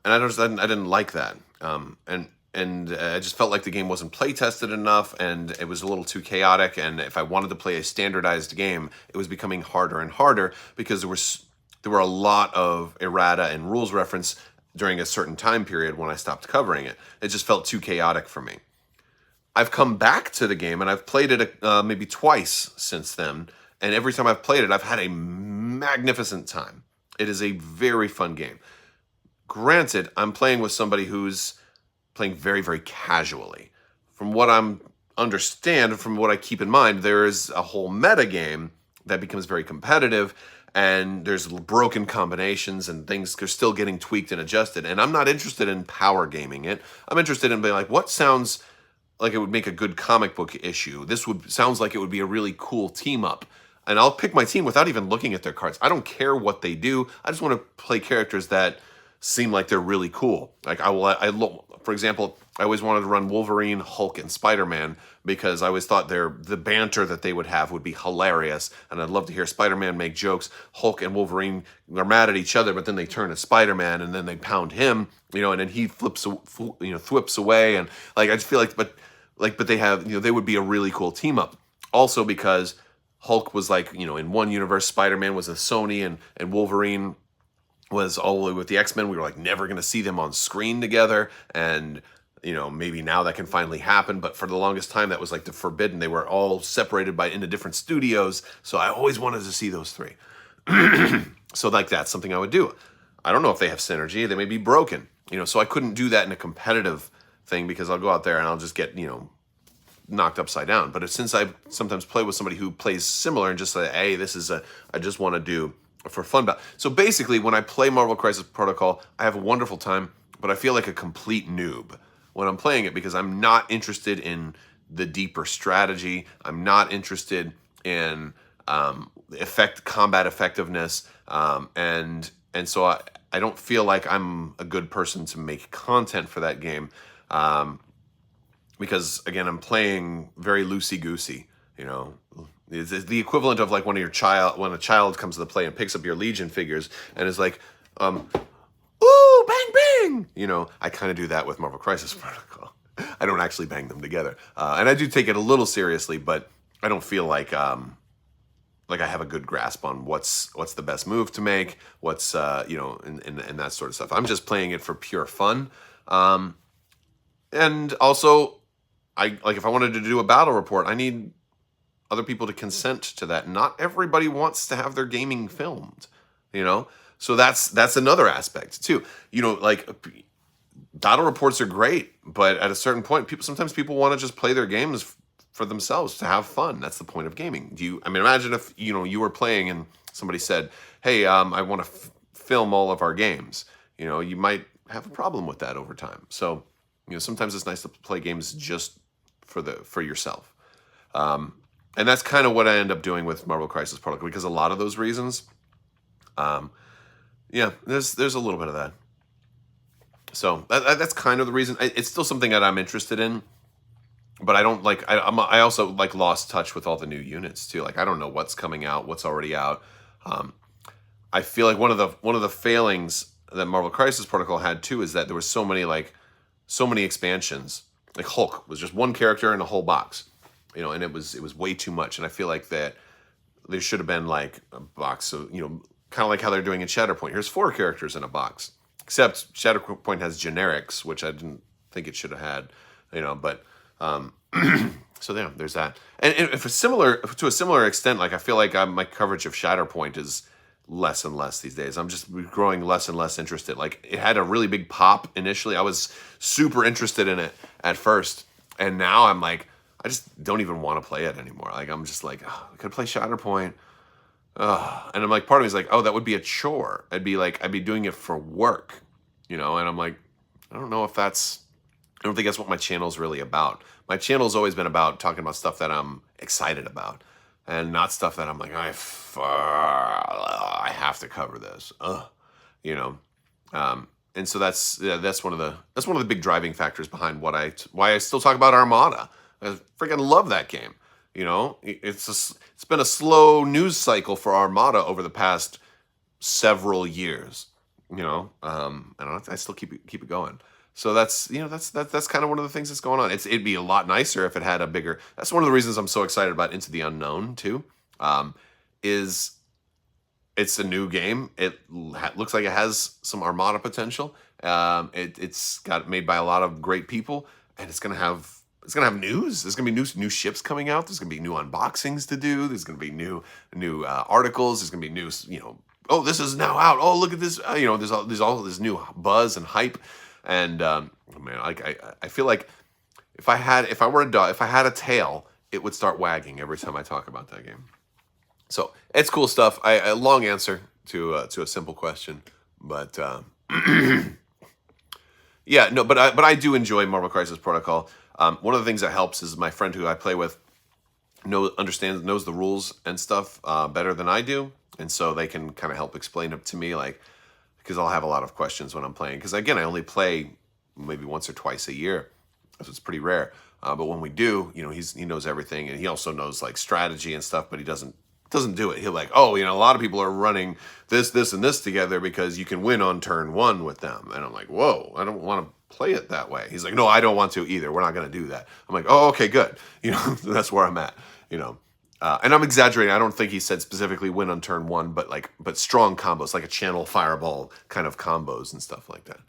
didn't like that. And I just felt like the game wasn't play tested enough, and it was a little too chaotic. And if I wanted to play a standardized game, it was becoming harder and harder, because there were a lot of errata and rules reference during a certain time period when I stopped covering it. It just felt too chaotic for me. I've come back to the game, and I've played it maybe twice since then. And every time I've played it, I've had a magnificent time. It is a very fun game. Granted, I'm playing with somebody who's playing very, very casually. From what I'm understand, from what I keep in mind, there is a whole meta game that becomes very competitive, and there's broken combinations and things are still getting tweaked and adjusted. And I'm not interested in power gaming it. I'm interested in being like, what sounds like it would make a good comic book issue? Sounds like it would be a really cool team up. And I'll pick my team without even looking at their cards. I don't care what they do. I just want to play characters that seem like they're really cool. Like for example, I always wanted to run Wolverine, Hulk, and Spider-Man, because I always thought the banter that they would have would be hilarious, and I'd love to hear Spider-Man make jokes. Hulk and Wolverine are mad at each other, but then they turn to Spider-Man, and then they pound him, and then he thwips away, and like I just feel like, but they have, they would be a really cool team up. Also because Hulk was like, in one universe, Spider-Man was a Sony, and Wolverine was all the way with the X-Men. We were like never going to see them on screen together, and maybe now that can finally happen, but for the longest time that was like the forbidden. They were all separated into different studios, so I always wanted to see those three. So like that's something I would do. I don't know if they have synergy. They may be broken, so I couldn't do that in a competitive thing, because I'll go out there and I'll just get knocked upside down. But since I sometimes play with somebody who plays similar and just say, hey, I just want to do for fun. So basically, when I play Marvel Crisis Protocol, I have a wonderful time, but I feel like a complete noob when I'm playing it, because I'm not interested in the deeper strategy. I'm not interested in combat effectiveness, and so I don't feel like I'm a good person to make content for that game, because again, I'm playing very loosey goosey. It's the equivalent of like when a child comes to the play and picks up your Legion figures and is like, ooh, bang, bang. I kind of do that with Marvel Crisis Protocol. I don't actually bang them together. And I do take it a little seriously, but I don't feel like I have a good grasp on what's the best move to make, what's, and that sort of stuff. I'm just playing it for pure fun. And also, if I wanted to do a battle report, I need other people to consent to that. Not everybody wants to have their gaming filmed, So that's another aspect too. Like battle reports are great, but at a certain point, sometimes people want to just play their games for themselves to have fun. That's the point of gaming. Imagine if you were playing and somebody said, "Hey, I want to film all of our games." You might have a problem with that over time. So, sometimes it's nice to play games just for yourself. And that's kind of what I end up doing with Marvel Crisis Protocol, because a lot of those reasons, there's a little bit of that. So that's kind of the reason. It's still something that I'm interested in, but I don't like. I also like lost touch with all the new units too. Like I don't know what's coming out, what's already out. I feel like one of the failings that Marvel Crisis Protocol had too is that there was so many expansions. Like Hulk was just one character in a whole box. And it was way too much. And I feel like that there should have been like a box. So, kind of like how they're doing in Shatterpoint. Here's 4 characters in a box. Except Shatterpoint has generics, which I didn't think it should have had. But so there's that. And to a similar extent, like I feel like my coverage of Shatterpoint is less and less these days. I'm just growing less and less interested. Like, it had a really big pop initially. I was super interested in it at first, and now I'm like, I just don't even want to play it anymore. Like, I'm just like, oh, I could play Shatterpoint. And I'm like, part of me is like, oh, that would be a chore. I'd be doing it for work, And I'm like, I don't know if I don't think that's what my channel's really about. My channel's always been about talking about stuff that I'm excited about, and not stuff that I'm like, I have to cover this. You know. And so that's one of the big driving factors behind why I still talk about Armada. I freaking love that game. It's been a slow news cycle for Armada over the past several years. I don't know, I still keep it going. So that's kind of one of the things that's going on. It'd be a lot nicer if it had a bigger. That's one of the reasons I'm so excited about Into the Unknown too. Is it's a new game. It looks like it has some Armada potential. It's got made by a lot of great people, and it's gonna have news. There's gonna be new ships coming out. There's gonna be new unboxings to do. There's gonna be new articles. There's gonna be new oh, this is now out. Oh, look at this. There's all this new buzz and hype. And man, I feel like if I had a tail, it would start wagging every time I talk about that game. So it's cool stuff. A long answer to a simple question, but yeah, no, but I do enjoy Marvel Crisis Protocol. One of the things that helps is my friend who I play with knows the rules and stuff better than I do, and so they can kind of help explain it to me, like, because I'll have a lot of questions when I'm playing. Because again, I only play maybe once or twice a year, so it's pretty rare. But when we do, he knows everything, and he also knows like strategy and stuff, but he doesn't do it. He'll like, oh, a lot of people are running this, and this together because you can win on turn one with them. And I'm like, whoa, I don't want to play it that way. He's like, no, I don't want to either. We're not going to do that. I'm like, oh, okay, good. That's where I'm at. And I'm exaggerating. I don't think he said specifically win on turn one, but strong combos, like a channel fireball kind of combos and stuff like that.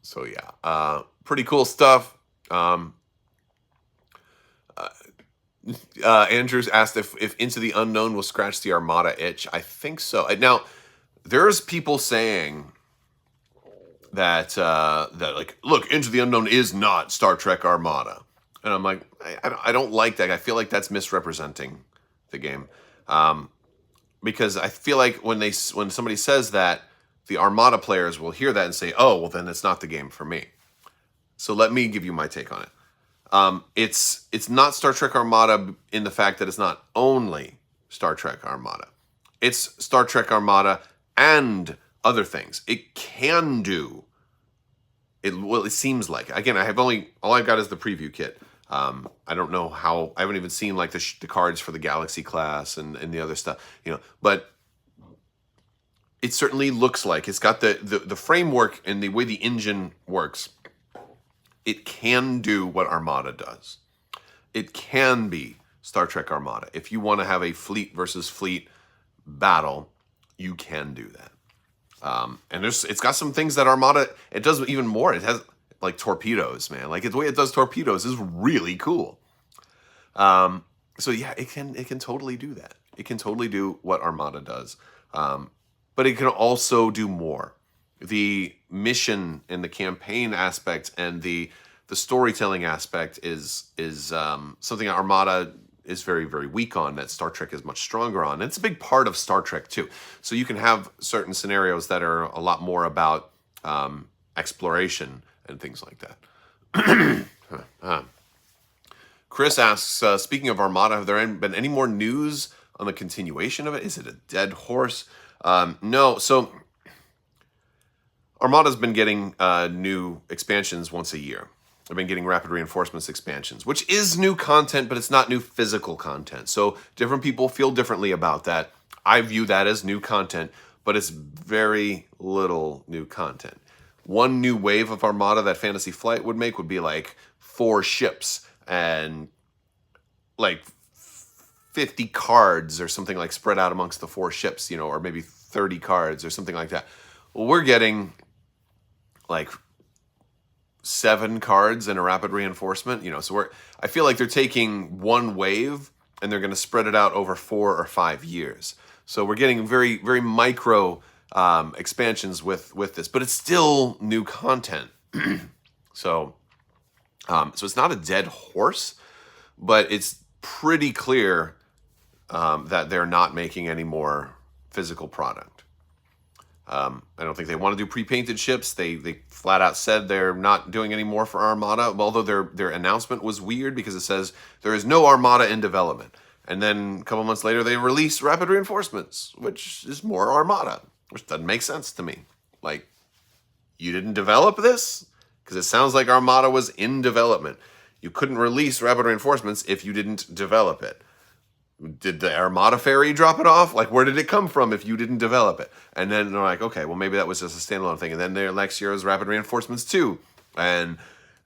So yeah, pretty cool stuff. Andrews asked if Into the Unknown will scratch the Armada itch. I think so. Now, there's people saying that like, look, Into the Unknown is not Star Trek Armada. And I'm like, I don't like that. I feel like that's misrepresenting the game, because I feel like when somebody says that, the Armada players will hear that and say, oh, well, then it's not the game for me. So let me give you my take on it. It's not Star Trek Armada in the fact that it's not only Star Trek Armada. It's Star Trek Armada and other things. It can do it. Well, it seems like. Again, all I've got is the preview kit. I don't know how. I haven't even seen like the cards for the Galaxy class and the other stuff. But it certainly looks like it's got the framework and the way the engine works. It can do what Armada does. It can be Star Trek Armada. If you want to have a fleet versus fleet battle, you can do that. And it's got some things that Armada, it does even more. It has like torpedoes, man. Like the way it does torpedoes is really cool. So yeah, it can totally do that. It can totally do what Armada does. But it can also do more. The mission and the campaign aspect and the storytelling aspect is something Armada is very, very weak on, that Star Trek is much stronger on. And it's a big part of Star Trek too. So you can have certain scenarios that are a lot more about exploration and things like that. Chris asks, speaking of Armada, have there been any more news on the continuation of it? Is it a dead horse? No. So Armada's been getting new expansions once a year. I've been getting Rapid Reinforcements expansions, which is new content, but it's not new physical content. So different people feel differently about that. I view that as new content, but it's very little new content. One new wave of Armada that Fantasy Flight would make would be like 4 ships and like 50 cards or something, like spread out amongst the 4 ships, or maybe 30 cards or something like that. Well, we're getting like 7 cards and a Rapid Reinforcement, so I feel like they're taking one wave and they're going to spread it out over 4 or 5 years. So we're getting very, very micro expansions with this, but it's still new content. So, so it's not a dead horse, but it's pretty clear that they're not making any more physical product. I don't think they want to do pre-painted ships. They flat out said they're not doing any more for Armada, although their announcement was weird because it says there is no Armada in development. And then a couple months later, they release Rapid Reinforcements, which is more Armada, which doesn't make sense to me. Like, you didn't develop this? Because it sounds like Armada was in development. You couldn't release Rapid Reinforcements if you didn't develop it. Did the Armada Ferry drop it off? Like, where did it come from if you didn't develop it? And then they're like, okay, well, maybe that was just a standalone thing. And then their next year was Rapid Reinforcements 2. And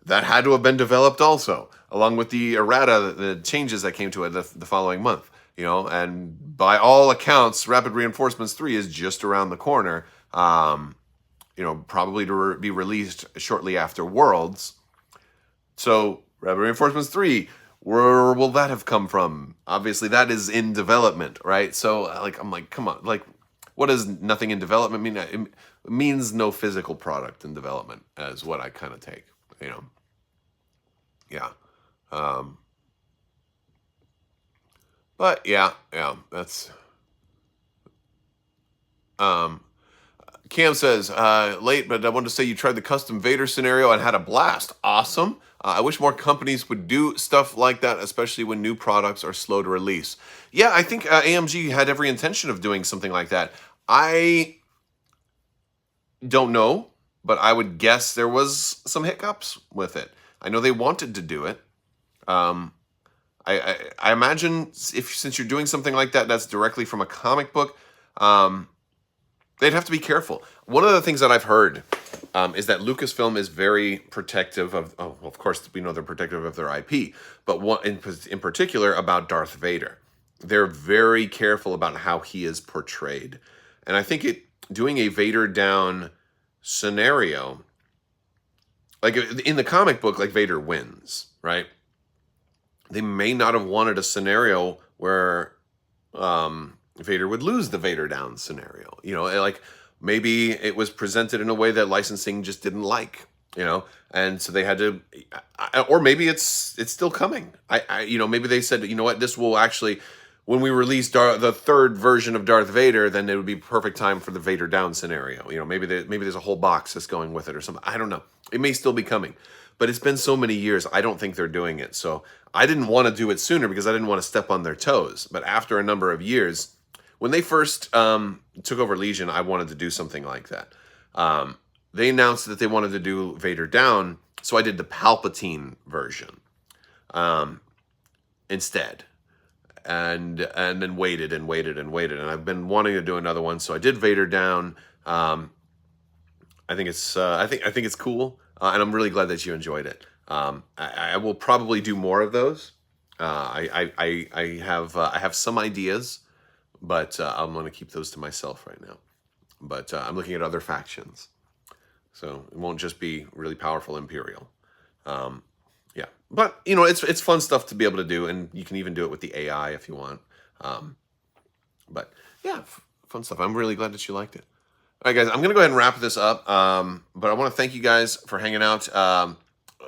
that had to have been developed also, along with the errata, the changes that came to it the following month. You know, and by all accounts, Rapid Reinforcements 3 is just around the corner. You know, probably to be released shortly after Worlds. So, Rapid Reinforcements 3, where will that have come from? Obviously, that is in development, right? So, like, I'm like, come on. Like, what does nothing in development mean? It means no physical product in development, is what I kind of take, you know? Yeah. But, yeah, that's... Cam says, late, but I wanted to say you tried the custom Vader scenario and had a blast. Awesome. I wish more companies would do stuff like that, especially when new products are slow to release. Yeah, I think AMG had every intention of doing something like that. I don't know, but I would guess there was some hiccups with it. I know they wanted to do it. I imagine since you're doing something like that, that's directly from a comic book, they'd have to be careful. One of the things that I've heard is that Lucasfilm is very protective of, well, of course, we know they're protective of their IP, but in particular about Darth Vader. They're very careful about how he is portrayed. And I think doing a Vader down scenario, like in the comic book, like Vader wins, right? They may not have wanted a scenario where Vader would lose the Vader down scenario. You know, like maybe it was presented in a way that licensing just didn't like, you know, and so they had to, or maybe it's still coming. You know, maybe they said, you know what, this will actually, when we release the third version of Darth Vader, then it would be perfect time for the Vader down scenario. You know, maybe there's a whole box that's going with it or something. I don't know. It may still be coming, but it's been so many years. I don't think they're doing it. So I didn't want to do it sooner because I didn't want to step on their toes. But after a number of years, when they first took over Legion, I wanted to do something like that. They announced that they wanted to do Vader down, so I did the Palpatine version instead. And then waited, and I've been wanting to do another one, so I did Vader down. I think it's cool, and I'm really glad that you enjoyed it. I will probably do more of those. I have some ideas, but I'm going to keep those to myself right now. But I'm looking at other factions, so it won't just be really powerful Imperial. Yeah, but you know, it's fun stuff to be able to do, and you can even do it with the AI if you want. But yeah, fun stuff. I'm really glad that you liked it. All right, guys, I'm gonna go ahead and wrap this up. But I want to thank you guys for hanging out.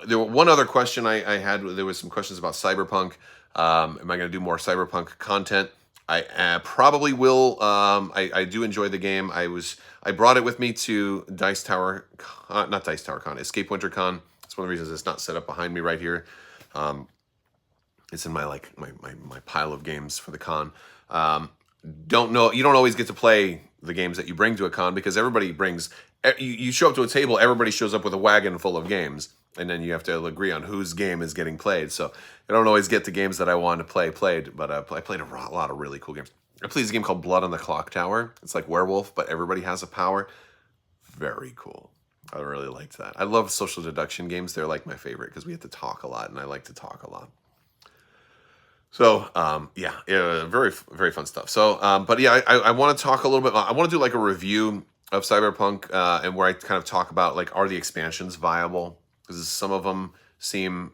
There was one other question I had. There was some questions about Cyberpunk. Am I going to do more Cyberpunk content? I probably will. I do enjoy the game. I brought it with me to not Dice Tower Con, Escape Winter Con. It's one of the reasons it's not set up behind me right here. It's in my pile of games for the con. Don't know. You don't always get to play the games that you bring to a con because everybody brings. You show up to a table, everybody shows up with a wagon full of games, and then you have to agree on whose game is getting played. So I don't always get the games that I want to play played, but I played a lot of really cool games. I played this game called Blood on the Clock Tower. It's like Werewolf, but everybody has a power. Very cool. I really liked that. I love social deduction games. They're like my favorite because we have to talk a lot, and I like to talk a lot. So, yeah, very, very fun stuff. So, but yeah, I want to talk a little bit. I want to do like a review of Cyberpunk and where I kind of talk about like, are the expansions viable? Because some of them seem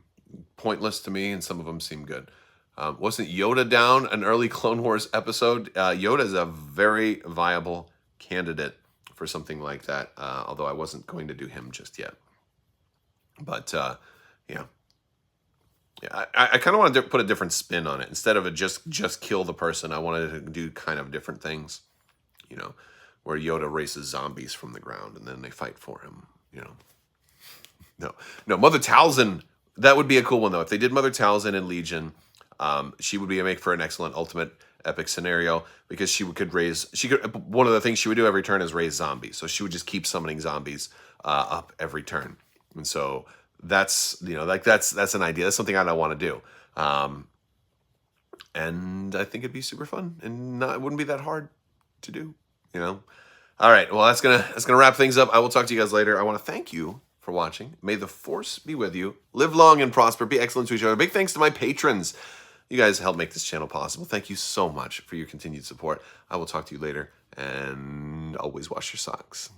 pointless to me and some of them seem good. Wasn't Yoda down an early Clone Wars episode? Yoda is a very viable candidate for something like that, although I wasn't going to do him just yet. But yeah, I kind of wanted to put a different spin on it. Instead of a just kill the person, I wanted to do kind of different things, you know, where Yoda races zombies from the ground and then they fight for him, you know. No, Mother Talzin, that would be a cool one, though. If they did Mother Talzin in Legion, she would be a make for an excellent ultimate epic scenario, because she could one of the things she would do every turn is raise zombies. So she would just keep summoning zombies up every turn. And so that's, that's an idea. That's something I don't want to do. And I think it'd be super fun, and it wouldn't be that hard to do, you know. All right, well, that's gonna wrap things up. I will talk to you guys later. I want to thank you for watching. May the Force be with you. Live long and prosper. Be excellent to each other. Big thanks to my patrons. You guys help make this channel possible. Thank you so much for your continued support. I will talk to you later, and always wash your socks.